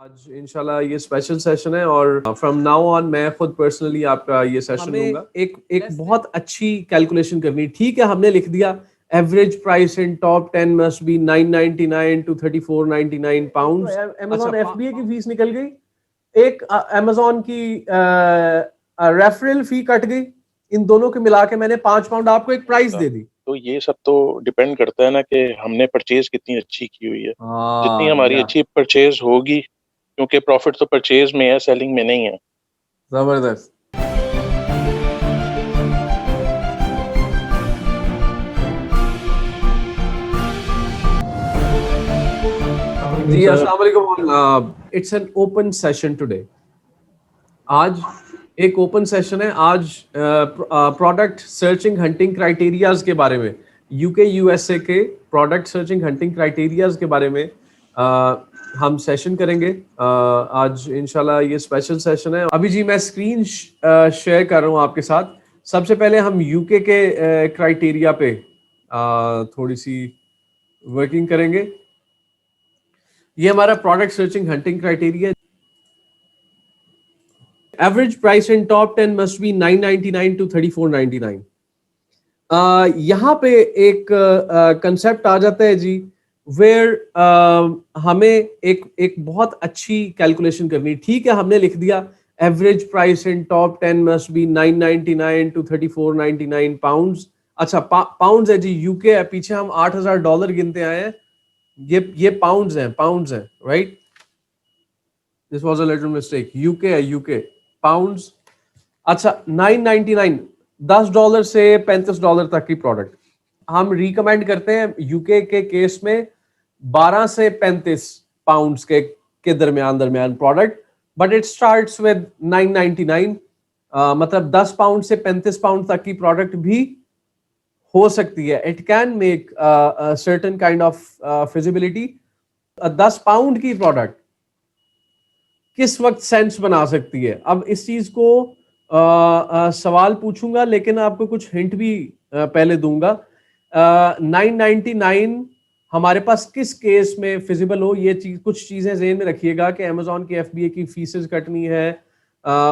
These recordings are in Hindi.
आज इंशाल्लाह ये स्पेशल सेशन है और फ्रॉम नाउ ऑन मैं खुद पर्सनली आपका ये सेशन लूंगा। एक बहुत अच्छी कैलकुलेशन करनी, ठीक है। हमने लिख दिया average price in top 10 must be 999 to 3499 pounds. Amazon FBA की फीस निकल गई, एक अमेज़न की रेफरल फी कट गई, इन दोनों के मिला के मैंने 5 पाउंड आपको एक प्राइस दे दी। तो ये सब तो डिपेंड करता है ना कि हमने परचेज कितनी अच्छी की हुई है। जितनी हमारी अच्छी परचेज होगी, क्योंकि प्रॉफिट तो परचेज में है, सेलिंग में नहीं है। जबरदस्त। जी अस्सलाम वालेकुम। It's an open session today. आज एक ओपन सेशन है। आज प्रोडक्ट सर्चिंग हंटिंग क्राइटेरियाज के बारे में, यूके यूएसए के प्रोडक्ट सर्चिंग हंटिंग क्राइटेरियाज के बारे में हम सेशन करेंगे। आज इंशाल्लाह ये स्पेशल सेशन है। अभी जी मैं स्क्रीन शेयर कर रहा हूँ आपके साथ। सबसे पहले हम यूके के क्राइटेरिया पे थोड़ी सी वर्किंग करेंगे। ये हमारा product searching hunting criteria. Average price in top 10 must be 999 to 3499. यहाँ पे एक कंसेप्ट आ जाता है जी, वेयर हमें एक बहुत अच्छी कैलकुलेशन करनी, ठीक है। हमने लिख दिया average price in top 10 must be 999 to 3499 pounds. अच्छा पाउंड्स है जी, यूके है, पीछे हम $8000 गिनते आए हैं, ये पाउंड्स हैं, right. This was a little mistake, UK है, यूके पाउंड्स। अच्छा $999, $10 से $35 तक की प्रोडक्ट हम रिकमेंड करते हैं यूके के केस में 12 से 35 पाउंड्स के दरमियान product, but it starts with 999। मतलब 10 पाउंड से 35 पाउंड तक की प्रोडक्ट भी हो सकती है। It can make certain kind of feasibility. 10 pound की प्रोडक्ट किस वक्त सेंस बना सकती है, अब इस चीज को सवाल पूछूंगा, लेकिन आपको कुछ हिंट भी पहले दूंगा। 999 हमारे पास किस केस में फिजिबल हो, ये चीज, कुछ चीजें ज़हन में रखिएगा कि अमेज़न की एफबीए की फीसेस कटनी है,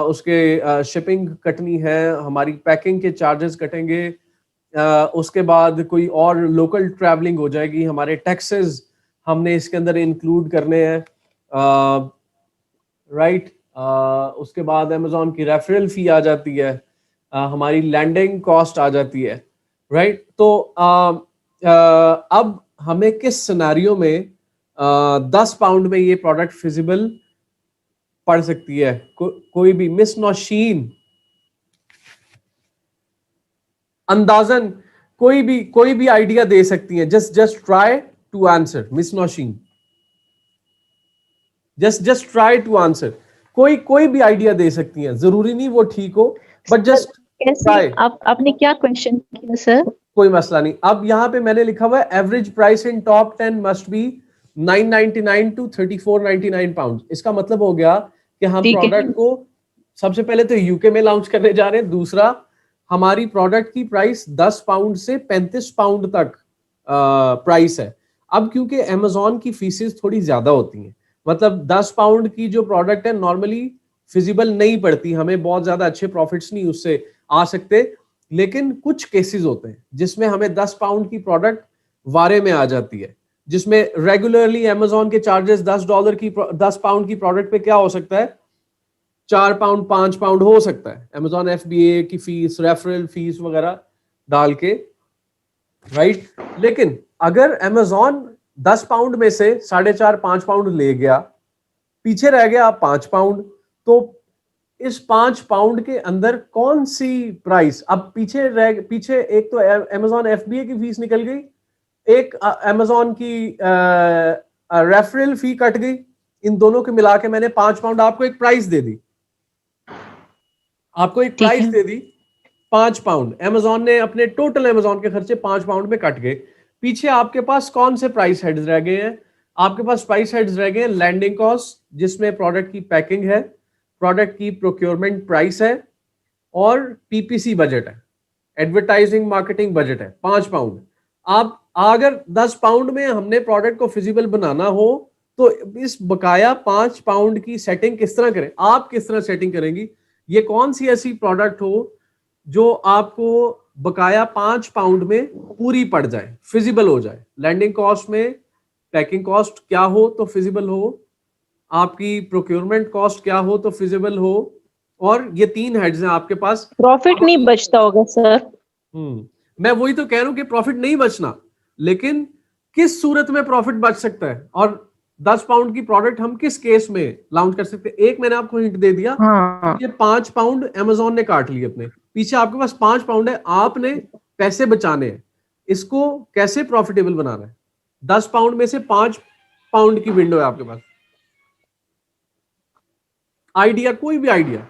उसके शिपिंग कटनी है, हमारी पैकिंग के चार्जेस कटेंगे, उसके बाद कोई और लोकल ट्रैवलिंग हो जाएगी, हमारे टैक्सेस हमने इसके अंदर इंक्लूड करने हैं, राइट। उसके बाद अमेज़न की रेफरल फी आ जाती है, हमारी लैंडिंग कॉस्ट आ जाती है, राइट। तो अब हमें किस सिनेरियो में 10 पाउंड में ये प्रोडक्ट फिजिबल पड़ सकती है। कोई भी मिस नौशीन अंदाजन कोई भी आइडिया दे सकती है। Just try to answer miss Nausheen, just try to answer. कोई भी आइडिया दे सकती हैं, जरूरी नहीं वो ठीक हो, बट जस्ट ट्राई। आपने क्या क्वेश्चन किया सर? कोई मसला नहीं। अब यहाँ पे मैंने लिखा हुआ है average price in top 10 must be 999 to 3499 pound. इसका मतलब हो गया कि हम प्रोडक्ट को सबसे पहले तो यूके में लॉन्च करने जा रहे हैं। दूसरा, हमारी प्रोडक्ट की प्राइस 10 पाउंड से 35 पाउंड तक प्राइस है। अब क्योंकि अमेज़न की फीसेस थोड़ी ज्यादा होती हैं, मतलब 10 पाउंड की जो प्रोडक्ट है नॉर्मली फिजिबल नहीं पड़ती, हमें बहुत ज्यादा अच्छे प्रॉफिट्स नहीं उससे आ सकते। लेकिन कुछ केसेस होते हैं जिसमें हमें 10 पाउंड की प्रोडक्ट वारे में आ जाती है, जिसमें रेगुलरली अमेज़न के चार्जेस $10 पाउंड की प्रोडक्ट पे क्या हो सकता है, 4 पाउंड 5 पाउंड हो सकता है। अमेज़न एफबीए की फीस, रेफरल फीस वगैरह डाल के, राइट। लेकिन अगर अमेज़न 10 पाउंड में से 4.5-5 पाउंड ले गया, पीछे रह गया 5 पाउंड, तो इस 5 पाउंड के अंदर कौन सी प्राइस अब पीछे एक तो अमेज़न एफबीए की फीस निकल गई, एक अमेज़न की रेफरल फी कट गई, इन दोनों के मिला के मैंने 5 पाउंड आपको एक प्राइस दे दी, 5 पाउंड। अमेज़न ने अपने टोटल अमेज़न के खर्चे 5 पाउंड में कट गए। पीछे आपके पास कौन से प्राइस हेड्स रह गए हैं? आपके पास प्राइस हेड्स रह गए हैं लैंडिंग कॉस्ट, जिसमें प्रोडक्ट की पैकिंग है, प्रोडक्ट की प्रोक्योरमेंट प्राइस है, और पीपीसी बजट है, एडवर्टाइजिंग मार्केटिंग बजट है, 5 पाउंड। आप अगर 10 पाउंड में हमने प्रोडक्ट को फिजिबल बनाना हो तो इस बकाया 5 पाउंड की सेटिंग किस तरह करें, आप किस तरह सेटिंग करेंगी? ये कौन सी ऐसी प्रोडक्ट हो जो आपको बकाया 5 पाउंड में पूरी पड़ जाए, फिजिबल हो जाए, लैंडिंग कॉस्ट में पैकिंग कॉस्ट क्या हो तो फिजिबल हो, आपकी प्रोक्योरमेंट कॉस्ट क्या हो तो फिजिबल हो, और ये 3 हेड्स हैं आपके पास। प्रॉफिट नहीं बचता होगा सर। मैं वही तो कह रहा हूं कि प्रॉफिट नहीं बचना, लेकिन किस सूरत में प्रॉफिट बच सकता है और 10 पाउंड की प्रोडक्ट हम किस केस में लॉन्च कर सकते हैं? एक मैंने आपको हिंट दे दिया, हाँ। ये 5 पाउंड अमेजोन ने काट लिए अपने पीछे, आपके पास 5 पाउंड है, आपने पैसे बचाने हैं, इसको कैसे प्रॉफिटेबल बनाना है? 10 पाउंड में से 5 पाउंड की विंडो है आपके पास, आइडिया, कोई भी आइडिया,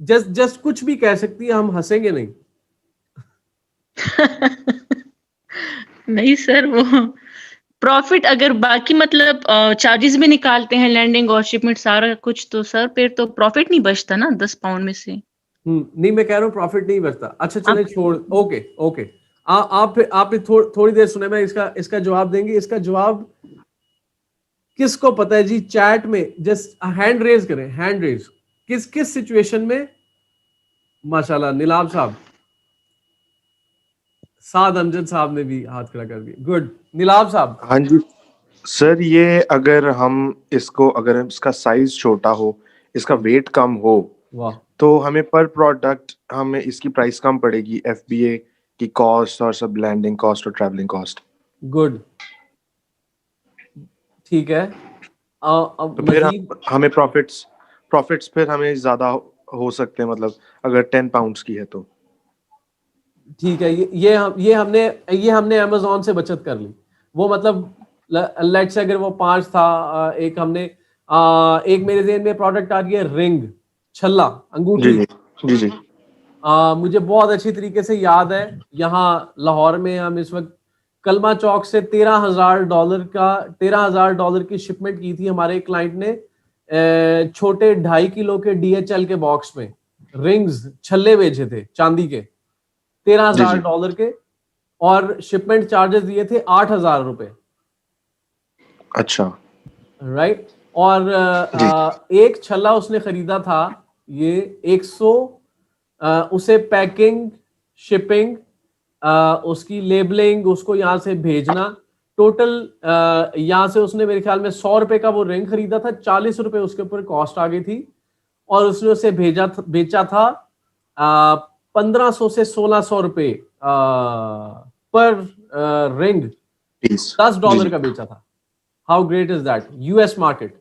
जस्ट कुछ भी कह सकती है, हम हंसेंगे नहीं। नहीं सर, वो प्रॉफिट अगर बाकी मतलब चार्जेस भी निकालते हैं, लैंडिंग और शिपमेंट सारा कुछ, तो सर फिर तो प्रॉफिट नहीं बचता ना 10 पाउंड में से। नहीं, मैं कह रहा हूं प्रॉफिट नहीं बचता। अच्छा चले छोड़, ओके ओके, आप थोड़ी देर सुने, मैं इसका जवाब देंगे। इसका जवाब किसको पता है जी? चैट में जस्ट हैंड रेज करें, हैंड रेज, किस सिचुएशन में? माशाल्लाह निलाब साहब, साद अमजद साहब ने भी हाथ खड़ा कर दिया, गुड। निलाब साहब। हाँ जी सर, ये अगर इसका साइज छोटा हो, इसका वेट कम हो, वाह, तो हमें पर प्रोडक्ट हमें इसकी प्राइस कम पड़ेगी, FBA की कॉस्ट और सब लैंडिंग कॉस्ट और ट्रैवलिंग कॉस्ट। गुड, ठीक है। तो फिर हमें प्रॉफिट्स फिर हमें ज्यादा हो सकते हैं, मतलब अगर 10 पाउंड्स की है तो। ठीक है, ये हमने अमेजोन से बचत कर ली। वो मतलब लेट्स से अगर वो 5 था, एक हमने एक मेरे ज़हन में प्रोडक्ट आ रही है, रिंग, छल्ला, अंगूठी। जी जी। मुझे बहुत अच्छी तरीके से याद है, यहाँ लाहौर में हम इस वक्त कलमा चौक से $13,000 की शिपमेंट की थी हमारे क्लाइंट ने, छोटे 2.5 किलो के DHL के बॉक्स में रिंग्स, छल्ले बेचे थे चांदी के, $13,000 के, और शिपमेंट चार्जेस दिए थे 8,000 रुपए। अच्छा, राइट। और एक छल्ला उसने खरीदा था, ये 100, उसे पैकिंग, शिपिंग, उसकी लेबलिंग, उसको यहाँ से भेजना, टोटल यहाँ से उसने मेरे ख्याल में 100 रुपए का वो रिंग खरीदा था, 40 रुपए उसके ऊपर कॉस्ट आ गई थी, और उसने उसे बेचा था 1500 से 1600 रुपए पर रिंग, $10 का बेचा था। How great is that? US market.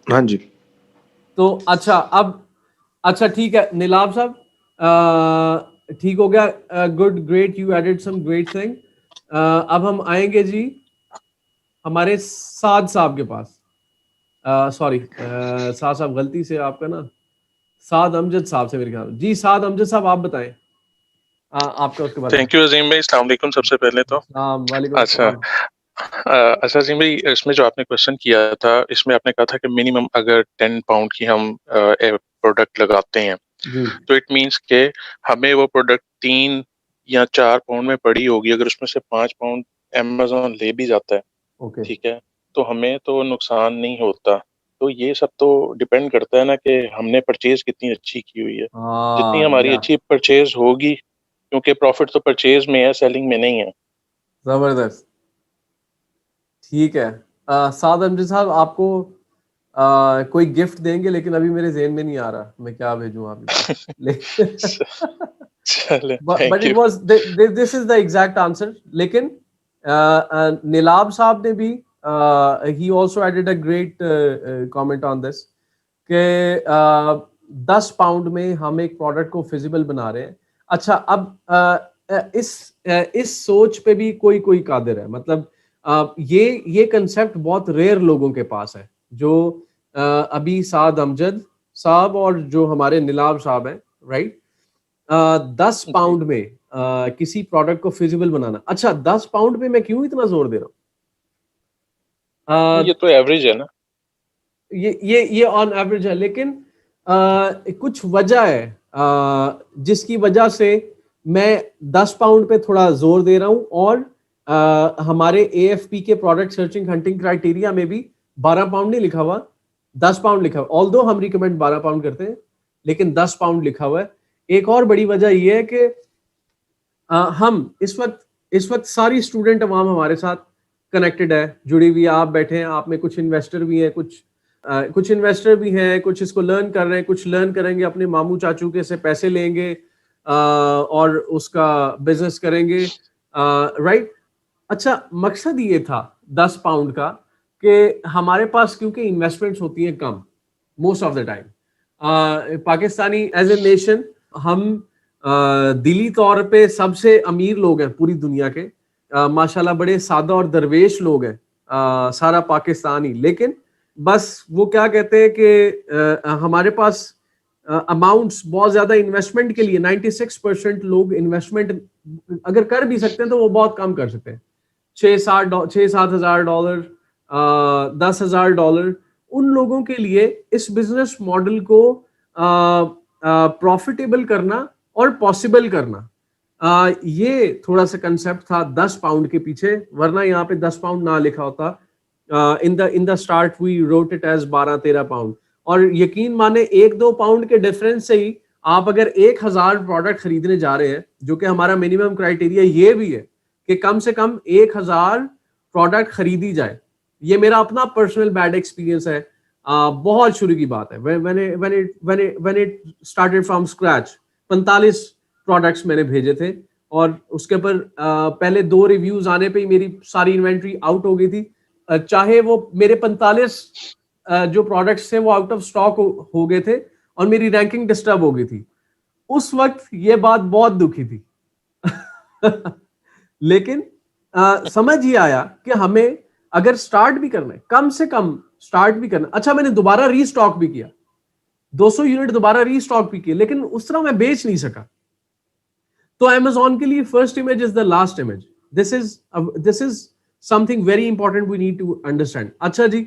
हाँ जी। तो अच्छा ठीक है निलाब साहब, ठीक हो गया, good, great, you added some great thing. अब हम आएंगे जी हमारे साद साहब के पास, सॉरी साद साहब, गलती से आपका ना साद अमजद साहब से मेरे ख्याल। जी साद अमजद साहब, आप बताएं आपका उसके बाद। थैंक यू अजीम भाई, अस्सलाम वालेकुम सबसे पहले तो। अच्छा अजीम भाई, इसमें जो आपने क्वेश्चन किया था, इसमें आपने कहा था कि मिनिमम अगर 10 पाउंड की हम प्रोडक्ट लगाते हैं, तो इट मींस के हमें वो प्रोडक्ट 3 या 4 पाउंड में पड़ी होगी, अगर उसमें से 5 पाउंड अमेज़न ले भी जाता है, ठीक है, तो हमें तो नुकसान नहीं होता। तो ये सब तो डिपेंड करता है ना कि हमने परचेज कितनी अच्छी की हुई है। जितनी हमारी अच्छी परचेज होगी, क्योंकि प्रॉफिट तो परचेज में है, सेलिंग में नहीं है। जबरदस्त, ठीक है। साद अमजद साहब, आपको कोई गिफ्ट देंगे, लेकिन अभी मेरे ज़हन में नहीं आ रहा मैं क्या भेजूं आपको। But it was, this is the exact answer. लेकिन निलाब साहब ने भी ही also added a great comment on this कि 10 पाउंड में हम एक प्रोडक्ट को फिजिबल बना रहे हैं। अच्छा, अब इस सोच पे भी कोई कादिर है, मतलब ये कंसेप्ट बहुत रेयर लोगों के पास है, जो अभी साद अमजद साहब और जो हमारे निलाब साहब हैं, राइट। 10 पाउंड में किसी प्रोडक्ट को फिजिबल बनाना। अच्छा, 10 पाउंड पे मैं क्यों इतना जोर दे रहा हूँ? ये तो एवरेज है ना, ये ऑन एवरेज है, लेकिन कुछ वजह है जिसकी वजह से मैं 10 पाउंड पे थोड़ा जोर दे रहा हूं, और हमारे AFP के प्रोडक्ट सर्चिंग हंटिंग क्राइटेरिया में भी 12 पाउंड नहीं लिखा हुआ, 10 पाउंड लिखा हुआ। ऑल्दो हम रिकमेंड 12 पाउंड करते हैं, लेकिन 10 पाउंड लिखा हुआ है। एक और बड़ी वजह यह है कि हम इस वक्त सारी स्टूडेंट अवाम हमारे साथ कनेक्टेड है, जुड़ी हुई है। आप बैठे हैं, आप में कुछ इन्वेस्टर भी हैं, कुछ इन्वेस्टर भी हैं, कुछ इसको लर्न कर रहे हैं, कुछ लर्न करेंगे, अपने मामू चाचू के से पैसे लेंगे और उसका बिजनेस करेंगे, राइट। अच्छा, मकसद ये था 10 पाउंड का कि हमारे पास क्योंकि इन्वेस्टमेंट्स होती हैं कम most of the time. Pakistani as a nation हम दिली तौर पे सबसे अमीर लोग हैं पूरी दुनिया के, माशाल्लाह बड़े सादा और दरवेश लोग हैं सारा पाकिस्तान ही। लेकिन बस वो क्या कहते हैं कि हमारे पास अमाउंट्स बहुत ज्यादा इन्वेस्टमेंट के लिए 96% लोग इन्वेस्टमेंट अगर कर भी सकते हैं तो वो बहुत कम कर सकते हैं। $6,000-7,000, $10,000 उन लोगों के लिए इस बिजनेस मॉडल को प्रॉफिटेबल करना और पॉसिबल करना, ये थोड़ा सा कंसेप्ट था 10 पाउंड के पीछे, वरना यहाँ पे 10 पाउंड ना लिखा होता। In the start we wrote it as 12-13 pound. और यकीन माने 1-2 पाउंड के डिफरेंस से ही आप अगर 1000 प्रोडक्ट खरीदने जा रहे हैं, जो कि हमारा मिनिमम क्राइटेरिया ये भी है कि कम से कम 1000 प्रोडक्ट खरीदी जाए। ये मेरा अपना पर्सनल बैड एक्सपीरियंस है, बहुत शुरू की बात है। when it started from scratch 45 products मैंने भेजे थे और उसके ऊपर पहले 2 रिव्यूज आने पे ही मेरी सारी इन्वेंट्री आउट हो गई थी। चाहे वो मेरे 45 जो प्रोडक्ट्स थे वो आउट ऑफ स्टॉक हो गए थे और मेरी रैंकिंग डिस्टर्ब हो गई थी। उस वक्त ये बात बहुत दुखी थी लेकिन समझ ही आया कि हमें अगर स्टार्ट भी करना है, कम से कम स्टार्ट भी करना। अच्छा, मैंने दोबारा रीस्टॉक भी किया, 200 यूनिट दोबारा रीस्टॉक भी किए, लेकिन उस तरह मैं बेच नहीं सका। तो Amazon के लिए first image is the last image. This is something very important we need to understand. अच्छा जी,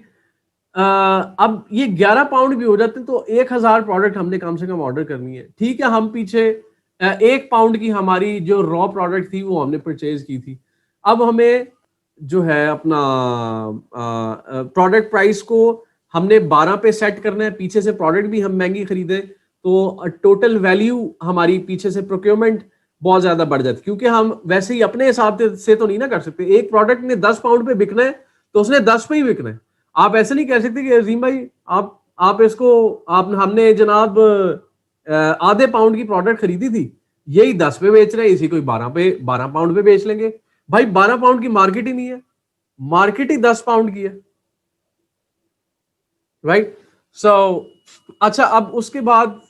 अब ये 11 पाउंड भी हो जाते हैं तो 1000 प्रोडक्ट हमने कम से कम ऑर्डर करनी है। ठीक है, हम पीछे 1 पाउंड की हमारी जो रॉ प्रोडक्ट थी वो हमने परचेज की थी। अब हमें जो है अपना प्रोडक्ट प्राइस को हमने 12 पे सेट करना है, पीछे से प्रोडक्ट भी हम महंगी खरीदे तो टोटल वैल्यू हमारी पीछे से प्रोक्योरमेंट बहुत ज्यादा बढ़ जाती, क्योंकि हम वैसे ही अपने हिसाब से तो नहीं ना कर सकते। एक प्रोडक्ट ने 10 पाउंड पे बिकना है तो उसने 10 पे ही बिकना है। आप ऐसे नहीं कह सकते कि अजीम भाई आप इसको हमने जनाब आधे पाउंड की प्रोडक्ट खरीदी थी, यही 10 पे बेच रहे हैं, इसी को 12 पाउंड पे बेच लेंगे। भाई 12 पाउंड की मार्केट ही नहीं है, मार्केट ही 10 पाउंड की है, राइट। सो अच्छा, अब उसके बाद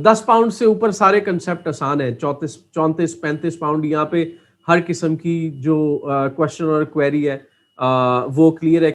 10 पाउंड से ऊपर सारे कंसेप्ट आसान है। 34-35 पाउंड यहाँ पे हर किस्म की जो क्वेश्चन और क्वेरी है वो क्लियर है।